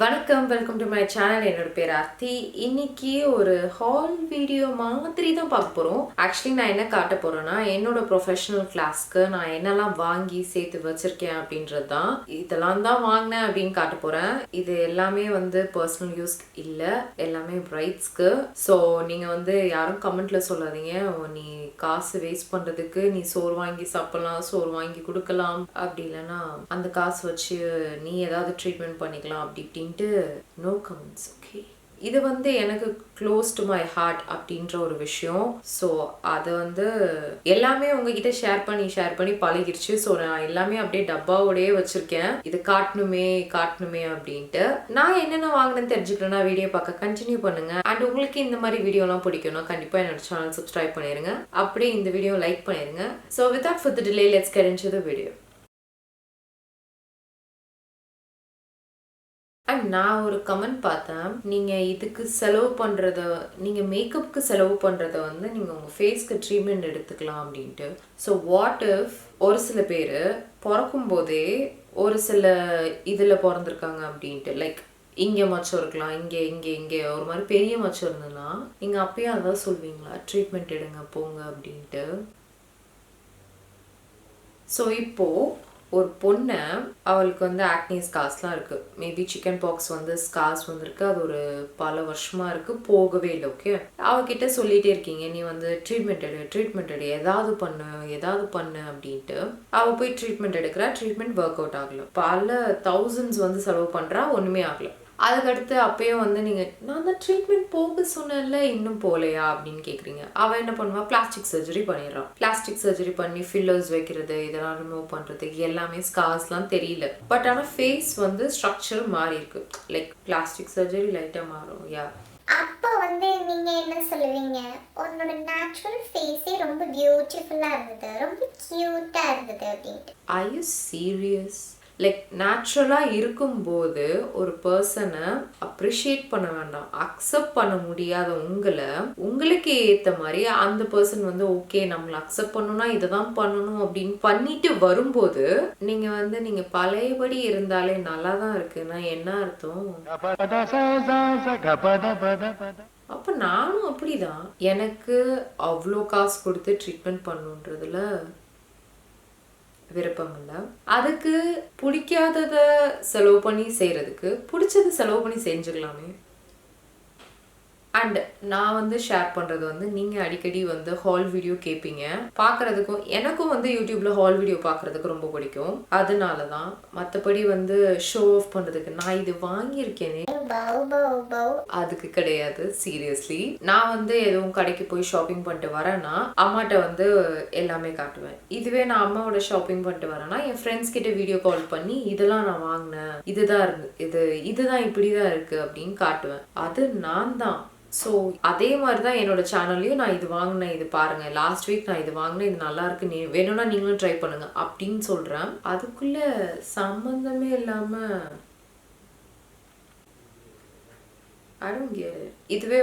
வணக்கம், welcome to my channel. என்னோட பேர் ஆர்த்தி. இன்னைக்கு ஒரு ஹால் வீடியோ மாதிரி தான் பார்க்க போகிறோம். ஆக்சுவலி நான் என்ன காட்ட போகிறேன்னா, என்னோட ப்ரொஃபஷனல் கிளாஸ்க்கு நான் என்னெல்லாம் வாங்கி சேர்த்து வச்சுருக்கேன் அப்படின்றது தான். இதெல்லாம் தான் வாங்கினேன் அப்படின்னு காட்ட போகிறேன். இது எல்லாமே பர்சனல் யூஸ் இல்லை, எல்லாமே பிரைட்ஸ்க்கு. ஸோ நீங்கள் யாரும் கமெண்ட்டில் சொல்லாதீங்க, நீ காசு வேஸ்ட் பண்ணுறதுக்கு நீ சோறு வாங்கி சாப்பிடலாம், சோறு வாங்கி கொடுக்கலாம், அப்படி இல்லைன்னா அந்த காசு வச்சு நீ ஏதாவது ட்ரீட்மெண்ட் பண்ணிக்கலாம் அப்படி அப்படின்ட்டு நோ கமெண்ட்ஸ். ஓகே, இது எனக்கு க்ளோஸ் டு மை ஹார்ட் அப்படின்ற ஒரு விஷயம். ஸோ அது எல்லாமே உங்ககிட்ட ஷேர் பண்ணி பழகிருச்சு. ஸோ நான் எல்லாமே அப்படியே டப்பாவோடயே வச்சிருக்கேன். இது காட்டணுமே அப்படின்ட்டு. நான் என்னென்ன வாங்கினேன்னு தெரிஞ்சுக்கிறேன்னா வீடியோ பார்க்க கண்டினியூ பண்ணுங்க. அண்ட் உங்களுக்கு இந்த மாதிரி வீடியோலாம் பிடிக்கும்னா கண்டிப்பாக என்னோட சேனல் சப்ஸ்கிரைப் பண்ணிடுங்க. அப்படியே இந்த வீடியோ லைக் பண்ணிடுங்க. So without further delay let's get into the video. And நான் ஒரு கமெண்ட் பார்த்தேன், நீங்கள் இதுக்கு செலவு பண்ணுறத, நீங்கள் மேக்கப்புக்கு செலவு பண்ணுறத நீங்கள் உங்கள் ஃபேஸ்க்கு ட்ரீட்மெண்ட் எடுத்துக்கலாம் அப்படின்ட்டு. ஸோ வாட் இஃப் ஒரு சில பேர் பிறக்கும் போதே ஒரு சில இதில் பிறந்திருக்காங்க அப்படின்ட்டு, லைக் இங்கே மச்சம் இருக்கலாம், இங்கே ஒரு மாதிரி பெரிய மச்சம் இருந்ததுன்னா நீங்கள் அப்பயும் அதான் சொல்வீங்களா, ட்ரீட்மெண்ட் எடுங்க போங்க அப்படின்ட்டு. ஸோ இப்போது ஒரு பொண்ணை, அவளுக்கு ஆக்னி ஸ்கார்ஸ்லாம் இருக்குது. மேபி சிக்கன் பாக்ஸ் ஸ்கார்ஸ் வந்திருக்கு. அது ஒரு பல வருஷமாக இருக்குது, போகவே இல்லை. ஓகே, அவகிட்ட சொல்லிகிட்டே இருக்கீங்க, நீ ட்ரீட்மெண்ட் எடு ஏதாவது பண்ணு அப்படின்ட்டு. அவள் போய் ட்ரீட்மெண்ட் எடுக்கிறா. ட்ரீட்மெண்ட் ஒர்க் அவுட் ஆகலை. பல தௌசண்ட்ஸ் செலவு பண்ணுறா, ஒன்றுமே ஆகலை. அதுக்கடுத்து அப்பயும் நீங்கள் நான் தான் ட்ரீட்மெண்ட் போக சொன்னேன்ல, இன்னும் போகலையா அப்படின்னு கேட்குறீங்க. அவள் என்ன பண்ணுவா, பிளாஸ்டிக் சர்ஜரி பண்ணிடுறான். பிளாஸ்டிக் சர்ஜரி பண்ணி ஃபில்லர்ஸ் வைக்கிறது, இதெல்லாம் ரிமூவ் பண்ணுறது, எல்லாமே ஸ்கார்ஸ்லாம் தெரியல. பட் ஆனால் ஃபேஸ் ஸ்ட்ரக்சர் மாறி இருக்கு. லைக் பிளாஸ்டிக் சர்ஜரி லைட்டாக மாறும். யா, அப்போ நீங்க என்ன சொல்லுவீங்க, உன்னோட நேச்சுரல் ஃபேஸே ரொம்ப பியூட்டிஃபுல்லா இருந்தது, ரொம்ப கியூட்டா இருந்தது அப்படின்ட்டு. Are you serious? லைக் நேச்சுரலாக இருக்கும்போது ஒரு பர்சனை அப்ரிஷியேட் பண்ண வேண்டாம். அக்செப்ட் பண்ண முடியாத உங்களுக்கு ஏற்ற மாதிரி அந்த பர்சன் ஓகே நம்மளை அக்செப்ட் பண்ணணும்னா இதை தான் பண்ணணும் அப்படின்னு பண்ணிட்டு வரும்போது நீங்க பழையபடி இருந்தாலே நல்லா தான் இருக்குன்னா என்ன அர்த்தம்? அப்போ நானும் அப்படிதான். எனக்கு அவ்வளோ காசு கொடுத்து ட்ரீட்மெண்ட் பண்ணுன்றதுல விருப்பம் இல்லை. அதுக்கு பிடிக்காதத செலவு பண்ணி செய்யறதுக்கு பிடிச்சது செலவு பண்ணி செஞ்சுக்கலாமே. அண்ட் நான் ஷேர் பண்ணுறது நீங்கள் அடிக்கடி ஹால் வீடியோ கேட்பீங்க, பார்க்குறதுக்கும் எனக்கும் யூடியூப்பில் ஹால் வீடியோ பார்க்குறதுக்கு ரொம்ப பிடிக்கும். அதனால தான். மற்றபடி ஷோ ஆஃப் பண்ணுறதுக்கு நான் இது வாங்கியிருக்கேனே அதுக்கு கிடையாது. சீரியஸ்லி நான் எதுவும் கடைக்கு போய் ஷாப்பிங் பண்ணிட்டு வரேன்னா அம்மாட்ட எல்லாமே காட்டுவேன். இதுவே நான் அம்மாவோட ஷாப்பிங் பண்ணிட்டு வரேன்னா என் ஃப்ரெண்ட்ஸ் கிட்ட வீடியோ கால் பண்ணி இதெல்லாம் நான் வாங்கினேன், இதுதான் இப்படிதான் இருக்கு அப்படின்னு காட்டுவேன். அது நான் தான். ஸோ அதே மாதிரி தான் என்னோட சேனல்லையும் நான் இது வாங்கினேன், இது பாருங்க, லாஸ்ட் வீக் நான் இது வாங்கினேன், இது நல்லா இருக்கு, வேணும்னா நீங்களும் ட்ரை பண்ணுங்க அப்படின்னு சொல்றேன். அதுக்குள்ள சம்பந்தமே இல்லாம I don't get it. இதுவே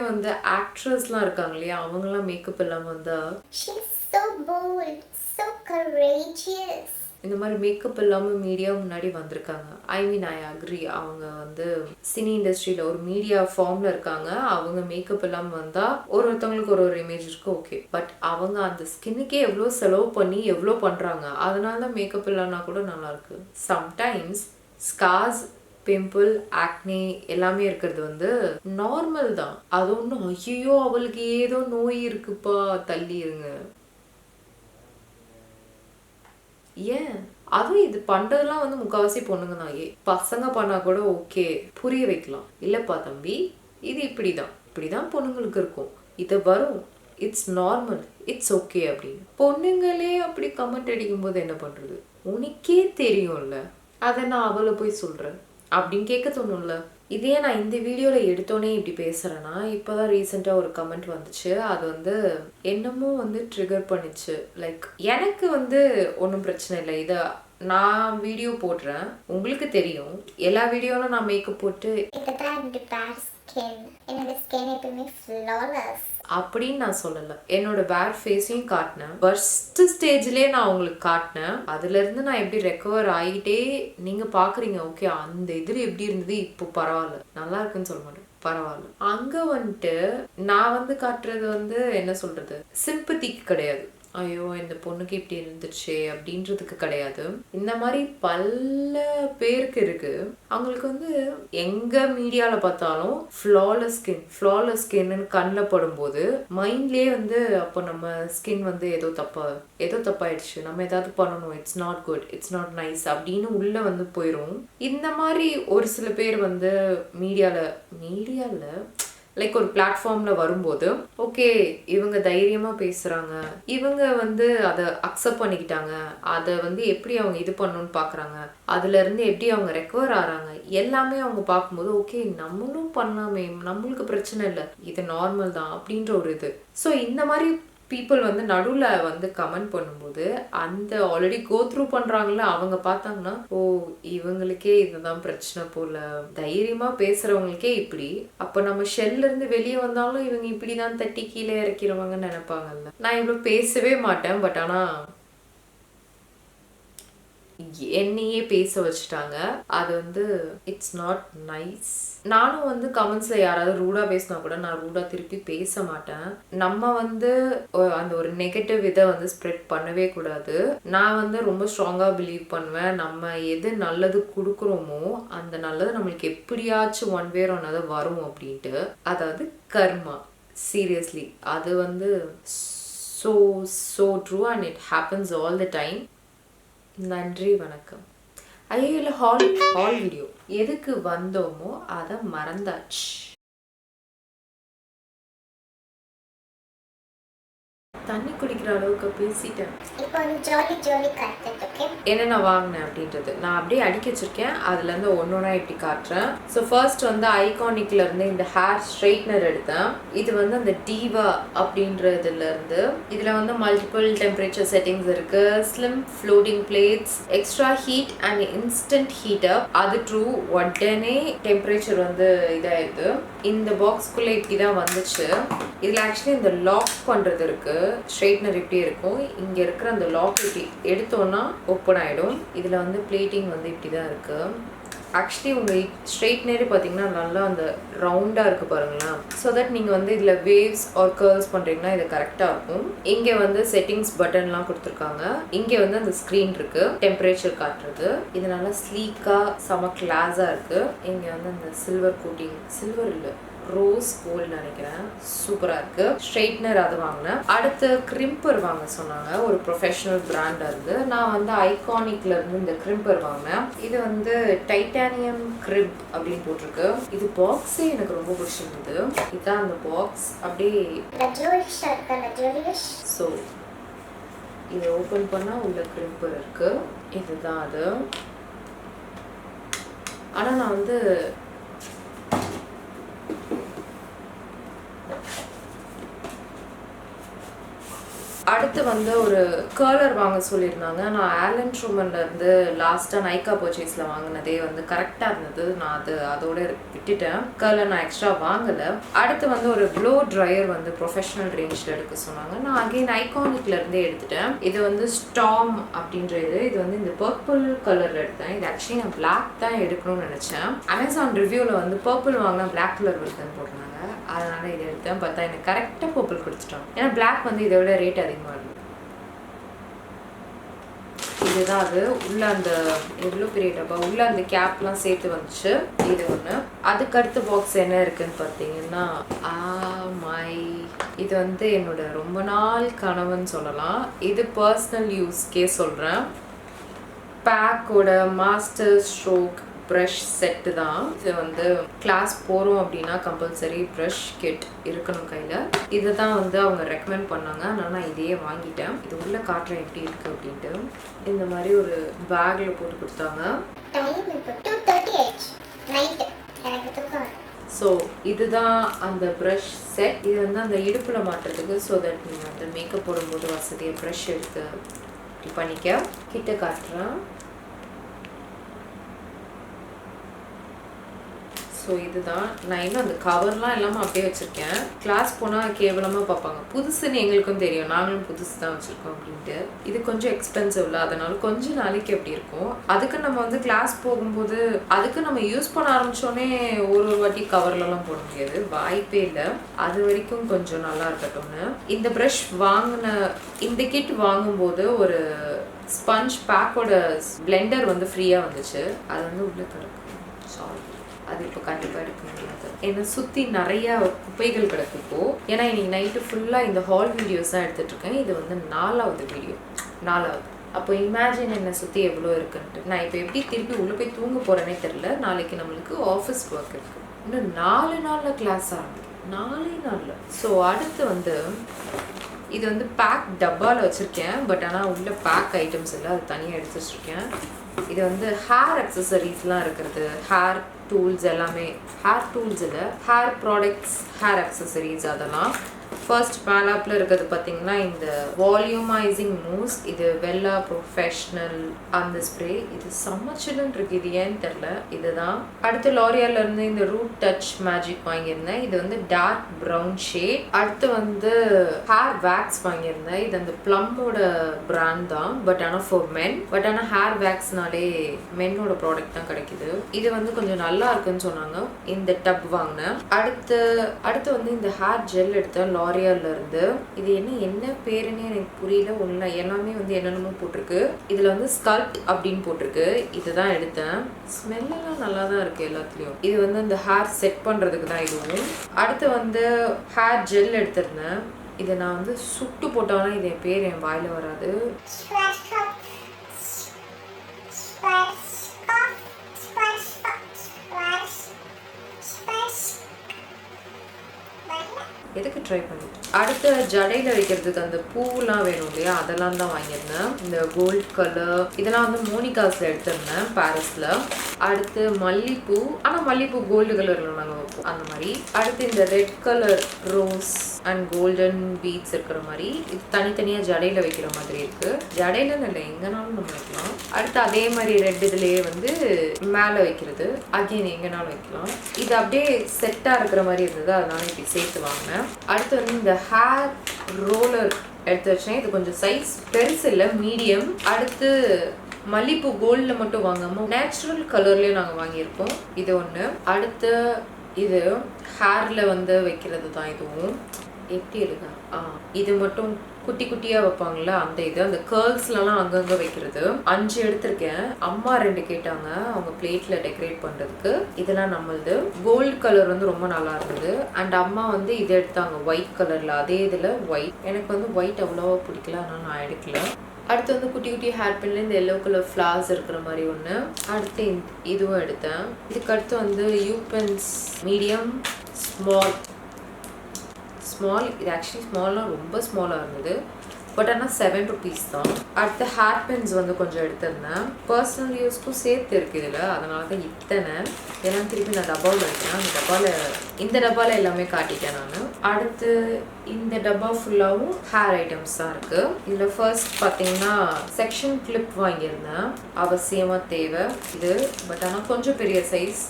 ஆக்ட்ரஸ்லாம் இருக்காங்க இல்லையா, அவங்கெல்லாம் மேக்கப் இல்லாம She's so bold, so courageous. இந்த மாதிரி மேக்கப் இல்லாமல் மீடியா முன்னாடி வந்திருக்காங்க. ஐ மீன் ஐ அக்ரி. அவங்க சினி இண்டஸ்ட்ரியில் ஒரு மீடியா ஃபார்மில் இருக்காங்க. அவங்க மேக்கப் இல்லாமல் வந்தால் ஒருத்தவங்களுக்கு ஒரு இமேஜ் இருக்கு, ஓகே. பட் அவங்க அந்த ஸ்கின்னுக்கே எவ்வளோ செலவு பண்ணி எவ்வளோ பண்ணுறாங்க. அதனால தான் மேக்கப் இல்லைன்னா கூட நல்லாயிருக்கு. சம்டைம்ஸ் ஸ்கார்ஸ், பிம்பிள், ஆக்னே எல்லாமே இருக்கிறது நார்மல் தான். அது ஒன்றும் ஐயோ அவளுக்கு ஏதோ நோய் இருக்குப்பா தள்ளி இருங்க. ஏன் அதுவும் இது பண்றதெல்லாம் முக்காவாசி பொண்ணுங்க தான். பசங்க பண்ணா கூட ஓகே, புரிய வைக்கலாம். இல்லப்பா தம்பி, இது இப்படிதான் பொண்ணுங்களுக்கு இருக்கும், இது வரும், இட்ஸ் நார்மல், இட்ஸ் ஓகே அப்படின்னு. பொண்ணுங்களே அப்படி கமெண்ட் அடிக்கும் போது என்ன பண்றது? உனக்கே தெரியும்ல, அதை நான் அவளை போய் சொல்றேன் அப்படின்னு கேட்க தோணும்ல. இதே நான் இந்த வீடியோவில் எடுத்தோன்னே இப்படி பேசுகிறேன்னா, இப்போ தான் ரீசெண்டாக ஒரு கமெண்ட் வந்துச்சு. அது என்னமோ ட்ரிகர் பண்ணிச்சு. லைக் எனக்கு ஒன்றும் பிரச்சனை இல்லை, இதை நான் வீடியோ போடுறேன், உங்களுக்கு தெரியும். எல்லா வீடியோவிலும் நான் மேக்கப் போட்டு அப்படின்னு நான் சொல்லலை. என்னோட பேர் ஃபேஸையும் காட்டினேன். ஃபர்ஸ்ட் ஸ்டேஜ்லேயே நான் உங்களுக்கு காட்டினேன். அதுலேருந்து நான் எப்படி ரெக்கவர் ஆகிட்டே நீங்கள் பார்க்குறீங்க. ஓகே, அந்த இதில் எப்படி இருந்தது, இப்போ பரவாயில்ல, நல்லா இருக்குன்னு சொல்ல மாட்டேன், பரவாயில்ல. அங்க வந்துட்டு நான் வந்து காட்டுறது வந்து என்ன சொல்றது, சிம்பத்திக்கு கிடையாது. ஐயோ இந்த பொண்ணுக்கு இப்படி இருந்துச்சு அப்படின்றதுக்கு கிடையாது. இந்த மாதிரி பல பேருக்கு இருக்கு. அவங்களுக்கு வந்து எங்க மீடியால பார்த்தாலும் ஃப்ளாலெஸ் ஸ்கின்னு கண்ணில் படும்போது மைண்ட்லயே வந்து அப்போ நம்ம ஸ்கின் வந்து ஏதோ தப்பாயிடுச்சு, நம்ம ஏதாவது பண்ணணும், it's not good, it's not nice அப்படின்னு உள்ள வந்து போயிடும். இந்த மாதிரி ஒரு சில பேர் வந்து மீடியால லைக் ஒரு பிளாட்ஃபார்ம்ல வரும்போது ஓகே இவங்க தைரியமா பேசுறாங்க, இவங்க வந்து அதை அக்செப்ட் பண்ணிக்கிட்டாங்க, அதை வந்து எப்படி அவங்க இது பண்ணணும்னு பாக்குறாங்க, அதுல இருந்து எப்படி அவங்க ரெக்கவர் ஆறாங்க, எல்லாமே அவங்க பார்க்கும்போது ஓகே நம்மளும் பண்ணாமே, நம்மளுக்கு பிரச்சனை இல்லை, இது நார்மல் தான் அப்படின்ற ஒரு இது. ஸோ இந்த மாதிரி பீப்புள் வந்து நடுவில் வந்து கமெண்ட் பண்ணும்போது அந்த ஆல்ரெடி கோ த்ரூ பண்ணுறாங்கள அவங்க பார்த்தாங்கன்னா ஓ இவங்களுக்கே இதுதான் பிரச்சனை போல, தைரியமாக பேசுகிறவங்களுக்கே இப்படி, அப்போ நம்ம ஷெல்லேருந்து வெளியே வந்தாலும் இவங்க இப்படி தான் தட்டி கீழே இறக்கிறவங்கன்னு நினைப்பாங்கல்ல. நான் இவ்வளோ பேசவே மாட்டேன், பட் ஆனால் என்னையே பேச வச்சுட்டாங்க. அது வந்து இட்ஸ் நாட் நைஸ். நானும் வந்து கமெண்ட்ஸ்ல யாராவது ரூடா பேசினா கூட நான் ரூடா திருப்பி பேச மாட்டேன். நம்ம வந்து அந்த ஒரு நெகட்டிவ் இதை வந்து ஸ்ப்ரெட் பண்ணவே கூடாது. நான் வந்து ரொம்ப ஸ்ட்ராங்கா பிலீவ் பண்ணுவேன், நம்ம எது நல்லது கொடுக்குறோமோ அந்த நல்லது நம்மளுக்கு எப்படியாச்சும் ஒன் வே ஆர் another வரும் அப்படின்ட்டு. அதாவது கர்மா, சீரியஸ்லி அது வந்து so true and it happens all the time. நன்றி, வணக்கம். ஐயோ இல்லை, ஹால் வீடியோ எதுக்கு வந்தோமோ அதை மறந்தாச்சு. தண்ணி குடிக்கிற அளவுக்கு பேசிட்டேன். என்ன நான் வாங்கினேன் அப்படின்றது நான் அப்படியே அடிக்க வச்சிருக்கேன். அதுல இருந்து ஒன்னொன்னா எப்படி காட்டுறேன். ஸோ ஃபர்ஸ்ட் வந்து ஐகானிக்ல இருந்து இந்த ஹேர் ஸ்ட்ரைட்னர் எடுத்தேன். இது வந்து அந்த டிவா அப்படின்றதுல இருந்து. இதுல வந்து மல்டிபிள் டெம்பரேச்சர் செட்டிங்ஸ் இருக்கு, slim floating plates, extra heat and instant heat up. அது ட்ரூ, உடனே டெம்பரேச்சர் வந்து இதாயிடுது. இந்த பாக்ஸ்குள்ள இப்படிதான் வந்துச்சு. இதுல ஆக்சுவலி இந்த லாக் பண்றது இருக்கு. ஸ்ட்ரைட்னர் இப்படி இருக்கும், இங்க இருக்கிற அந்த லாக் இப்படி எடுத்தோம்னா ஓப்பன் ஆயிடும். இதுல வந்து பிளேட்டிங் வந்து இப்படிதான் இருக்கு. ஆக்சுவலி உங்க ஸ்ட்ரைட்னரே பார்த்தீங்கன்னா நல்லா அந்த ரவுண்டா இருக்கு பாருங்களேன். ஸோ தட் நீங்க வந்து இதுல வேவ்ஸ் ஆர் கர்ல்ஸ் பண்றீங்கன்னா இது கரெக்டா இருக்கும். இங்க வந்து செட்டிங்ஸ் பட்டன்லாம் கொடுத்துருக்காங்க. இங்க வந்து அந்த ஸ்கிரீன் இருக்கு, டெம்பரேச்சர் காட்டுறது. இது நல்லா ஸ்லீக்கா செம கிளாஸா இருக்கு. இங்க வந்து அந்த சில்வர் கோட்டிங், சில்வர் இல்லை ரோஸ் கோல்டு நினைக்கிறேன், சூப்பரா இருக்கு. ஸ்ட்ரைட்னர் அது வாங்கினேன். அடுத்து கிரிம்பர் வாங்க சொன்னாங்க, ஒரு ப்ரொஃபஷனல் பிராண்டா இருந்து. நான் வந்து ஐகானிக்ல இருந்து இந்த கிரிம்பர் வாங்கினேன். இது வந்து டைட்டானியம் கிரிம்ப் அப்படின்னு போட்டிருக்கு. இது பாக்ஸே எனக்கு ரொம்ப பிடிச்சிருந்தது. இதுதான் அந்த பாக்ஸ். அப்படியே ஸோ இதை ஓப்பன் பண்ணா உள்ள கிரிம்பர் இருக்கு. இதுதான் அது. ஆனா நான் வந்து அடுத்து வந்து ஒரு கர்லர் வாங்க சொல்லியிருந்தாங்க. நான் ஆலன் ட்ரூமன்ல இருந்து லாஸ்ட்டாக நைக்கா பர்ச்சேஸ்ல வாங்கினதே வந்து கரெக்டாக இருந்தது. நான் அதோட விட்டுட்டேன். கர்லர் நான் எக்ஸ்ட்ரா வாங்கலை. அடுத்து வந்து ஒரு ப்ளோ ட்ரையர் வந்து ப்ரொஃபஷனல் ரேஞ்சில் எடுக்க சொன்னாங்க. நான் அகைன் ஐகானிக்ல இருந்தே எடுத்துட்டேன். இது வந்து ஸ்டாம் அப்படின்ற இது வந்து இந்த பர்பிள் கலர்ல எடுத்தேன். இது ஆக்சுவலி நான் பிளாக் தான் எடுக்கணும்னு நினைச்சேன். அமேசான் ரிவ்யூவில் வந்து பர்பிள் வாங்கினா பிளாக் கலர் வருதுன்னு போடுறாங்க. அதனால இதை எடுத்தேன். பார்த்தா எனக்கு கரெக்டாக பர்பிள் கொடுத்துட்டாங்க. ஏன்னா பிளாக் வந்து இதை விட ரேட் அதிகமாக இருக்கு. இதுதான் அது. உள்ள அந்த எவ்வளோ பெரிய டப்பா, உள்ள அந்த கேப்லாம் சேர்த்து வந்துச்சு. இது ஒன்று. அதுக்கு அடுத்த பாக்ஸ் என்ன இருக்குன்னு பார்த்தீங்கன்னா இது வந்து என்னோட ரொம்ப நாள் கனவுன்னு சொல்லலாம். இது பர்சனல் யூஸ்க்கே சொல்கிறேன். பேக்கோட மாஸ்டர் ஸ்ட்ரோக் ப்ரஷ் செட்டு தான். இது வந்து கிளாஸ் போகிறோம் அப்படின்னா கம்பல்சரி ப்ரஷ் கிட் இருக்கணும் கையில். இதை தான் வந்து அவங்க ரெக்கமெண்ட் பண்ணாங்க. அதனால் நான் இதையே வாங்கிட்டேன். இது உள்ள காட்டுறேன் எப்படி இருக்குது அப்படின்ட்டு. இந்த மாதிரி ஒரு பேக்கில் போட்டு கொடுத்தாங்க. ஸோ இதுதான் அந்த ப்ரஷ் செட். இது வந்து அந்த இடுப்பில் மாட்டுறதுக்கு, ஸோ தட் நீங்கள் அந்த மேக்கப் போடும்போது வசதியாக ப்ரஷ் எடுத்து இப்படி பண்ணிக்க. கிட்ட காட்டுறேன். ஸோ ஸோ இதுதான் நான் இன்னும் அந்த கவர்லாம் இல்லாமல் அப்படியே வச்சுருக்கேன். கிளாஸ் போனால் கேவலமாக பார்ப்பாங்க. புதுசுன்னு எங்களுக்கும் தெரியும், நாங்களும் புதுசு தான் வச்சுருக்கோம் அப்படின்ட்டு. இது கொஞ்சம் எக்ஸ்பென்சிவ்ல, அதனால கொஞ்சம் நாளைக்கு எப்படி இருக்கும். அதுக்கு நம்ம வந்து கிளாஸ் போகும்போது அதுக்கு நம்ம யூஸ் பண்ண ஆரம்பிச்சோடனே ஒரு வாட்டி கவர்லலாம் போட முடியாது, வாய்ப்பே இல்லை. அது வரைக்கும் கொஞ்சம் நல்லா இருக்கட்டும்னு இந்த ப்ரஷ் வாங்கின இந்த கிட் வாங்கும்போது ஒரு ஸ்பஞ்ச் பேக்கோட பிளெண்டர் வந்து ஃப்ரீயாக வந்துச்சு. அது வந்து உள்ளே கிடக்கும். சாரி, அது இப்போ கண்டிப்பாக எடுக்க முடியாது. என்னை சுற்றி நிறையா குப்பைகள் கிடக்குப்போ. ஏன்னா இன்னைக்கு நைட்டு ஃபுல்லாக இந்த ஹால் வீடியோஸ் தான் எடுத்துகிட்ருக்கேன். இது வந்து 4வது வீடியோ, 4வது. அப்போ இமேஜின் என்னை சுற்றி எவ்வளோ இருக்குன்ட்டு. நான் இப்போ எப்படி திருப்பி உள்ளே போய் தூங்க போகிறேனே தெரில. நாளைக்கு நம்மளுக்கு ஆஃபீஸ் ஒர்க் இருக்குது. இன்னும் 4 நாளில் கிளாஸ் ஆரம்பிக்கும், 4 நாளில். ஸோ அடுத்து வந்து இது வந்து பேக் டப்பாவில் வச்சுருக்கேன். பட் ஆனால் உள்ள பேக் ஐட்டம்ஸ் இல்லை, அது தனியாக எடுத்து வச்சுருக்கேன். இது வந்து ஹேர் அக்சசரிஸ்லாம் இருக்கிறது, ஹேர் டூல்ஸ் எல்லாமே. ஹேர் டூல்ஸ் இல்லை, ஹேர் ப்ராடக்ட்ஸ், ஹேர் அக்சசரிஸ் அதெல்லாம். ஃபர்ஸ்ட் மேலாப்பில் இருக்கிறது பார்த்தீங்கன்னா இந்த வால்யூமைசிங் மூஸ். இது வெல்லா ப்ரொஃபஷ்னல் அந்த ஸ்ப்ரே. இது சம்மச்சில்லுன்னு இருக்கு, இது ஏன்னு தெரில. இதுதான். அடுத்து லாரியால இருந்து இந்த ரூட் டச் மேஜிக் வாங்கியிருந்தேன். இது வந்து டார்க் ப்ரௌன் ஷேட். அடுத்து வந்து ஹேர் வேக்ஸ் வாங்கியிருந்தேன். இது அந்த ப்ளம்மோட பிராண்ட் தான், பட் ஆனால் ஃபார் மென். பட் ஆனால் ஹேர் வேக்ஸ்னாலே மென்னோட ப்ராடக்ட் தான் கிடைக்குது. இது வந்து கொஞ்சம் நல்லா இருக்குன்னு சொன்னாங்க, இந்த டப் வாங்கினேன். அடுத்து வந்து இந்த ஹேர் ஜெல் எடுத்தேன் லாரியால இருந்து. இது என்ன பேருன்னு எனக்கு புரியல. ஒண்ணு எல்லாமே வந்து என்னென்னமோ போட்டிருக்கு. இதுல வந்து ஸ்கல்ப்ட் அப்படின்னு போட்டிருக்கு. இதுதான் எடுத்தேன். ஸ்மெல் எல்லாம் நல்லா தான் இருக்கு எல்லாத்துலயும். இது வந்து இந்த ஹேர் செட் பண்றதுக்கு தான் இதுவும். அடுத்து வந்து ஹேர் ஜெல் எடுத்திருந்தேன். இதை நான் வந்து சுட்டு போட்டாலும் இது என் பேர் என் வாயில வராது. எதுக்கு ட்ரை பண்ணி. அடுத்து ஜடையில் வைக்கிறதுக்கு அந்த பூலாம் வேணும் இல்லையா, அதெல்லாம் தான் வாங்கியிருந்தேன். இந்த கோல்ட் கலர் இதெல்லாம் வந்து மோனிகாஸில் எடுத்திருந்தேன், பாரிஸில். அடுத்து மல்லிப்பூ, ஆனால் மல்லிப்பூ கோல்டு கலரில் நாங்கள் வைப்போம் அந்த மாதிரி. அடுத்து இந்த red colour rose and golden beads இருக்கிற மாதிரி. இது தனித்தனியாக ஜடையில் வைக்கிற மாதிரி இருக்கு. ஜடையிலன்னு இல்லை, எங்கேனாலும் நம்ம வைக்கலாம். அடுத்து அதே மாதிரி ரெட் இதுலேயே வந்து மேலே வைக்கிறது, அகெயின் எங்கேனாலும் வைக்கலாம். இது அப்படியே செட்டாக இருக்கிற மாதிரி இருந்தது, அதனால இப்படி சேர்த்து வாங்கினேன். அடுத்து வந்து இந்த ஹேர் ரோலர் எடுத்து வச்சேன். இது கொஞ்சம் சைஸ் பெருசு இல்லை, மீடியம். அடுத்து மல்லிப்பூ கோல்டில் மட்டும் வாங்காமல் நேச்சுரல் கலர்லேயே நாங்கள் வாங்கியிருக்கோம். இது ஒன்று. அடுத்து இது ஹேரில் வந்து வைக்கிறது தான். இதுவும் எப்படி இருக்கா, இது மட்டும் குட்டி குட்டியாக வைப்பாங்கள்ல அந்த இது, அந்த கேர்ள்ஸ்லாம் அங்கங்கே வைக்கிறது. 5 எடுத்திருக்கேன். அம்மா 2 கேட்டாங்க அவங்க பிளேட்டில் டெக்கரேட் பண்ணுறதுக்கு. இதெல்லாம் நம்மளது. கோல்டு கலர் வந்து ரொம்ப நல்லா இருந்தது. அண்ட் அம்மா வந்து இது எடுத்தாங்க ஒயிட் கலரில், அதே இதில் ஒயிட். எனக்கு வந்து ஒயிட் அவ்வளோவா பிடிக்கல, ஆனால் நான் எடுக்கல. அடுத்து வந்து குட்டி குட்டி ஹேர் பின்ல இந்த எல்லோ கலர் ஃப்ளார்ஸ் இருக்கிற மாதிரி ஒன்று. அடுத்து இதுவும் எடுத்தேன். இதுக்கு அடுத்து வந்து யூபென்ஸ் மீடியம் ஸ்மால். இது ஆக்சுவலி ஸ்மால்லாம் ரொம்ப ஸ்மாலாக இருந்தது, பட் ஆனால் 7 rupees தான். அடுத்த ஹேர் பின்ஸ் வந்து கொஞ்சம் எடுத்திருந்தேன். பர்சனல் யூஸ்க்கும் சேர்த்து இருக்குது இதில், அதனால தான் இத்தனை. எல்லாம் திருப்பி நான் டப்பாவில் வைக்கிறேன். இந்த டப்பாவில் எல்லாமே காட்டிட்டேன் நான். அடுத்து இந்த டப்பா ஃபுல்லாகவும் ஹேர் ஐட்டம்ஸ் தான் இருக்குது. இதில் ஃபர்ஸ்ட் பார்த்தீங்கன்னா செக்ஷன் கிளிப் வாங்கியிருந்தேன், அவசியமாக தேவை இது. பட் ஆனால் கொஞ்சம் பெரிய சைஸ்.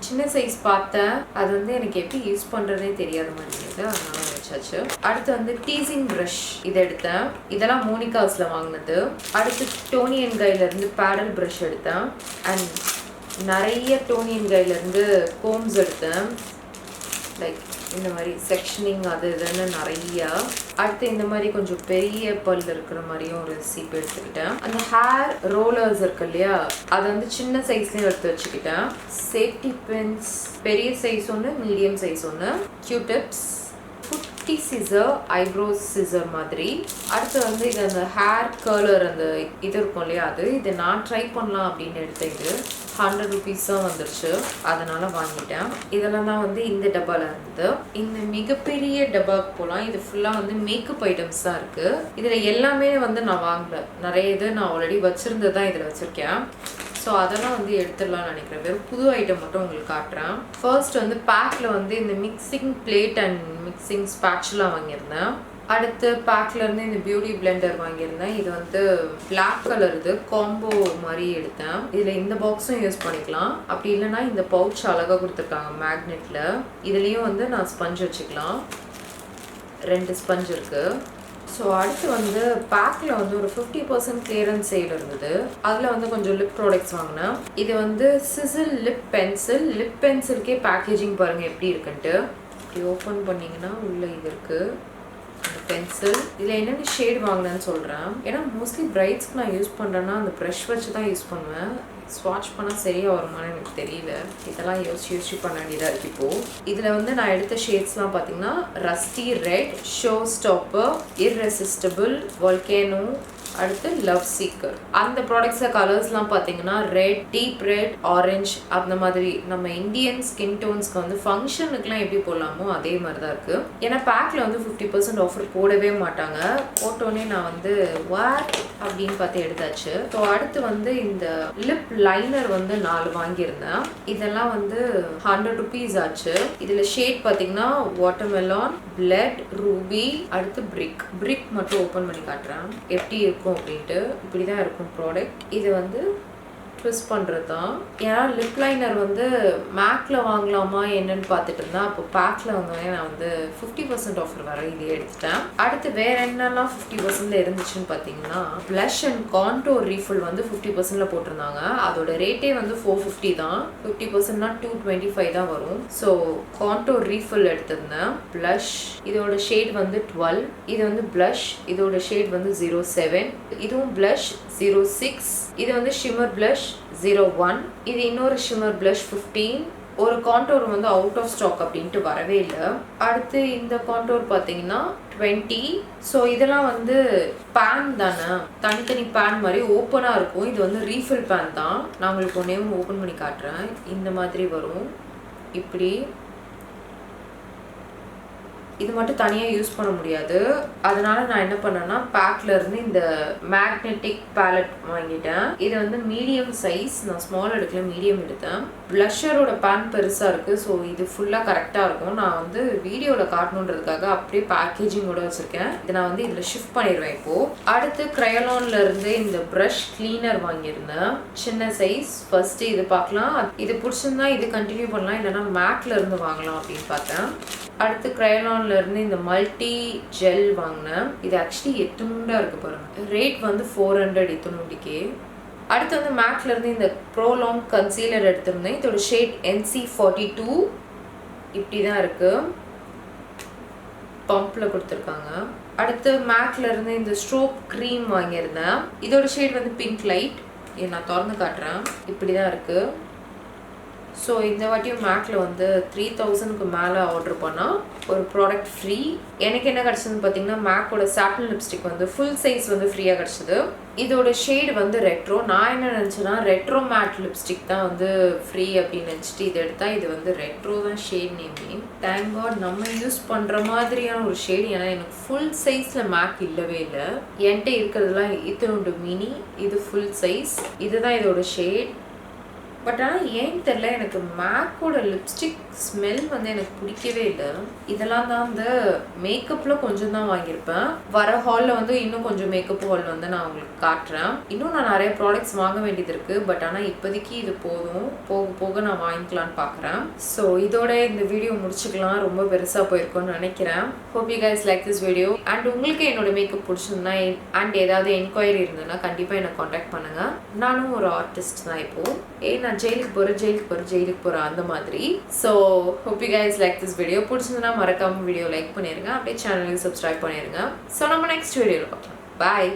சின்ன சைஸ் பார்த்தேன், அது வந்து எனக்கு எப்படி யூஸ் பண்ணுறதே தெரியாத மாதிரி இருந்தது, அதனால வச்சாச்சு. அடுத்து வந்து டீசிங் ப்ரஷ் இது எடுத்தேன். இதெல்லாம் மோனிகாஸில் வாங்கினது. அடுத்து டோனி அண்ட் கைலேருந்து பேடல் ப்ரஷ் எடுத்தேன். அண்ட் நிறைய டோனி அண்ட் கைலேருந்து கோம்ஸ் எடுத்தேன். லைக் இந்த மாதிரி செக்ஷனிங் அது இதுன்னு நிறையா. அடுத்து இந்த மாதிரி கொஞ்சம் பெரிய பல் இருக்கிற மாதிரியும் ஒரு சீப் எடுத்துக்கிட்டேன். அந்த ஹேர் ரோலர்ஸ் இருக்கு இல்லையா, அதை வந்து சின்ன சைஸ்லேயும் எடுத்து வச்சுக்கிட்டேன். சேஃப்டி பின்ஸ் பெரிய சைஸ் ஒன்று, மீடியம் சைஸ் ஒன்று. கியூடிப்ஸ், குட்டி சிசர், ஐப்ரோஸ் சிசர் மாதிரி. அடுத்து வந்து இது அந்த ஹேர் கர்லர் அந்த இது இருக்கும் இல்லையா, இது நான் ட்ரை பண்ணலாம் அப்படின்னு எடுத்தேன். இது 100 rupees தான் வந்துருச்சு, அதனால வாங்கிட்டேன். இதெல்லாம் தான் வந்து இந்த டப்பாவில் இருந்தது. இந்த மிகப்பெரிய டப்பாவுக்கு போகலாம். இது ஃபுல்லாக வந்து மேக்கப் ஐட்டம்ஸ் தான் இருக்குது. இதில் எல்லாமே வந்து நான் வாங்கல, நிறைய இது நான் ஆல்ரெடி வச்சுருந்தது தான் இதில் வச்சுருக்கேன். ஸோ அதெல்லாம் வந்து எடுத்துடலாம்னு நினைக்கிறேன். வெறும் புது ஐட்டம் மட்டும் உங்களுக்கு காட்டுறேன். ஃபர்ஸ்ட் வந்து பேக்கில் வந்து இந்த mixing played and mixing spatula வாங்கியிருந்தேன். அடுத்து பேக்ல இருந்து இந்த பியூட்டி பிளெண்டர் வாங்கியிருந்தேன். இது வந்து பிளாக் கலர், இது காம்போ மாதிரி எடுத்தேன். இதுல இந்த பாக்ஸும் யூஸ் பண்ணிக்கலாம், அப்படி இல்லைன்னா இந்த பவுச் அழகா கொடுத்துருக்காங்க மேக்னெட்ல. இதுலயும் வந்து நான் ஸ்பஞ்ச் வச்சுக்கலாம். 2 ஸ்பஞ்ச் இருக்கு. ஸோ அடுத்து வந்து பேக்கில் வந்து ஒரு 50% கிளியரன்ஸ் சேல் இருந்தது. அதில் வந்து கொஞ்சம் லிப் ப்ராடக்ட்ஸ் வாங்கினேன். இது வந்து சிசில் லிப் பென்சில். லிப் பென்சிலுக்கே பேக்கேஜிங் பாருங்கள் எப்படி இருக்குன்ட்டு. இப்படி ஓப்பன் பண்ணிங்கன்னா உள்ளே இது இருக்குது அந்த பென்சில். இதில் என்னென்ன ஷேட் வாங்கினேன்னு சொல்கிறேன். ஏன்னா மோஸ்ட்லி பிரைட்ஸ்க்கு நான் யூஸ் பண்ணுறேன்னா அந்த ப்ரஷ் வச்சு தான் யூஸ் பண்ணுவேன். ஸ்வாட்ச் பண்ணால் சரியாக வருமானு எனக்கு தெரியல. இதெல்லாம் யோசிச்சு பண்ண வேண்டியதாக இருக்குது. இப்போது இதில் வந்து நான் எடுத்த ஷேட்ஸ்லாம் பார்த்தீங்கன்னா Rusty red, show stopper, irresistible, volcano, அடுத்து லவ் சீக்கர். அந்த ப்ராடக்ட்ஸில் கலர்ஸ்லாம் பார்த்தீங்கன்னா ரெட், டீப் ரெட், ஆரஞ்ச், அந்த மாதிரி நம்ம இந்தியன் ஸ்கின் டோன்ஸ்க்கு வந்து ஃபங்க்ஷனுக்குலாம் எப்படி போடலாமோ அதே மாதிரி தான் இருக்குது. ஏன்னா பேக்கில் வந்து 50% ஆஃபர் போடவே மாட்டாங்க. போட்டோன்னே நான் வந்து வாட் அப்படின்னு பார்த்து எடுத்தாச்சு. ஸோ அடுத்து வந்து இந்த லிப் லைனர் வந்து 4 வாங்கியிருந்தேன். இதெல்லாம் வந்து 100 rupees ஆச்சு. இதில் ஷேட் பார்த்தீங்கன்னா வாட்டர்மெலான், பிளட், ரூபி, அடுத்து பிரிக் மட்டும் ஓப்பன் பண்ணி காட்டுறேன் எப்படி இருக்கும் அப்படின்ட்டு. இப்படிதான் இருக்கும் ப்ராடக்ட். இது வந்து ட்விஸ்ட் பண்ணுறது தான். ஏன்னா லிப் லைனர் வந்து மேக்கில் வாங்கலாமா என்னன்னு பார்த்துட்டு இருந்தேன். அப்போ பேக்கில் வந்தோடனே நான் வந்து 50% ஆஃபர் வர இது எடுத்துட்டேன். அடுத்து வேற என்னெல்லாம் 50% இருந்துச்சுன்னு பார்த்தீங்கன்னா ப்ளஷ் அண்ட் கான்டோர் ரீஃபில் வந்து 50% போட்டிருந்தாங்க. அதோட ரேட்டே வந்து 450 தான். 50%னா 225 தான் வரும். ஸோ கான்டோர் ரீஃபில் எடுத்திருந்தேன். ப்ளஷ் இதோட ஷேட் வந்து 12. இது வந்து ப்ளஷ் இதோட ஷேட் வந்து 07. இதுவும் ப்ளஷ் 06. இது வந்து ஷிம்மர் ப்ளஷ் 01. இது இன்னொரு ஷிம்மர் ப்ளஷ் 15. ஒரு கான்டோர் வந்து அவுட் ஆஃப் ஸ்டாக் அப்படின்ட்டு வரவே இல்லை. அடுத்து இந்த கான்டோர் பார்த்தீங்கன்னா 20. ஸோ இதெல்லாம் வந்து பேன் தானே, தனித்தனி பேன் மாதிரி ஓப்பனாக இருக்கும். இது வந்து ரீஃபில் பேன் தான். நான் உங்களுக்கு ஒன்றே ஓப்பன் பண்ணி காட்டுறேன். இந்த மாதிரி வரும். இப்படி இது மட்டும் தனியாக யூஸ் பண்ண முடியாது. அதனால நான் என்ன பண்ணேன்னா பேக்ல இருந்து இந்த மேக்னெட்டிக் பேலட் வாங்கிட்டேன். இது வந்து மீடியம் சைஸ். நான் ஸ்மால் எடுக்கல, மீடியம் எடுத்தேன். ப்ளஷரோட பேன் பெருசாக இருக்குது. ஸோ இது ஃபுல்லாக கரெக்டாக இருக்கும். நான் வந்து வீடியோவில் காட்டணுன்றதுக்காக அப்படியே பேக்கேஜிங்கோட வச்சுருக்கேன். இதை நான் வந்து இதில் ஷிஃப்ட் பண்ணிடுவேன் இப்போது. அடுத்து க்ரையாலான்ல இருந்து இந்த ப்ரஷ் கிளீனர் வாங்கியிருந்தேன். சின்ன சைஸ். ஃபர்ஸ்ட்டு இது பார்க்கலாம். இது பிடிச்சிருந்தா இது கண்டினியூ பண்ணலாம், இல்லைன்னா மேக்ல இருந்து வாங்கலாம் அப்படின்னு பார்த்தேன். அடுத்து க்ரையாலான்ல இருந்து இந்த மல்டி ஜெல் வாங்கினேன். இது ஆக்சுவலி எத்தனுண்டா இருக்கு பாருங்க. ரேட் வந்து 400 எத்தனுண்டிக்கே. அடுத்து வந்து மேக்ல இருந்து இந்த ப்ரோலாங் கன்சீலர் எடுத்திருந்தேன். இதோட ஷேட் NC42. இப்படி தான் இருக்கு. பம்ப்ல கொடுத்துருக்காங்க. அடுத்து மேக்ல இருந்து இந்த ஸ்ட்ரோப் க்ரீம் வாங்கியிருந்தேன். இதோட ஷேட் வந்து பிங்க் லைட். இதை நான் திறந்து காட்டுறேன். இப்படி தான் இருக்கு. ஸோ இந்த வாட்டியும் மேக்கில் வந்து 3000க்கு மேலே ஆர்டர் பண்ணால் ஒரு ப்ராடக்ட் ஃப்ரீ. எனக்கு என்ன கிடச்சதுன்னு பார்த்தீங்கன்னா மேக்கோட சாட்டின் லிப்ஸ்டிக் வந்து ஃபுல் சைஸ் வந்து ஃப்ரீயாக கிடச்சிது. இதோட ஷேட் வந்து ரெட்ரோ. நான் என்ன நினச்சேன்னா ரெட்ரோ மேட் லிப்ஸ்டிக் தான் வந்து ஃப்ரீ அப்படின்னு நினச்சிட்டு இது எடுத்தால் இது வந்து ரெட்ரோ தான் ஷேட் நேமே. தேங்க் காட் நம்ம யூஸ் பண்ணுற மாதிரியான ஒரு ஷேட். ஏன்னா எனக்கு ஃபுல் சைஸில் மேக் இல்லவே இல்லை. என்கிட்ட இருக்கிறதுலாம் இத்தனோட மினி, இது ஃபுல் சைஸ். இதுதான் இதோட ஷேட். பட் ஆனால் ஏன்னு தெரில, எனக்கு மேக்கோட லிப்ஸ்டிக் ஸ்மெல் வந்து எனக்கு பிடிக்கவே இல்லை. இதெல்லாம் தான் வந்து மேக்கப்பில் கொஞ்சம் தான் வாங்கியிருப்பேன். வர ஹாலில் வந்து இன்னும் கொஞ்சம் மேக்கப் ஹால் வந்து நான் உங்களுக்கு காட்டுறேன். இன்னும் நான் நிறைய ப்ராடக்ட்ஸ் வாங்க வேண்டியது இருக்குது. பட் ஆனால் இப்போதைக்கு இது போதும். போக போக நான் வாங்கிக்கலான்னு பார்க்குறேன். ஸோ இதோட இந்த வீடியோ முடிச்சுக்கலாம். ரொம்ப பெருசாக போயிருக்கோன்னு நினைக்கிறேன். Hope you guys like this video. And உங்களுக்கு என்னோட மேக்கப் பிடிச்சிருந்தா அண்ட் ஏதாவது என்கொயரி இருந்ததுன்னா கண்டிப்பாக என்னை காண்டாக்ட் பண்ணுங்கள். நானும் ஒரு ஆர்டிஸ்ட் தான் இப்போது. நான் ஜெயிலுக்கு போகிறேன் அந்த மாதிரி. So hope you guys like this video. பிடிச்சிருந்தா மறக்காம வீடியோ லைக் பண்ணிருங்க. அப்படியே சேனலுக்கு சப்ஸ்கிரைப் பண்ணிருங்க. ஸோ நம்ம நெக்ஸ்ட் வீடியோவில் பார்க்கலாம். பாய்.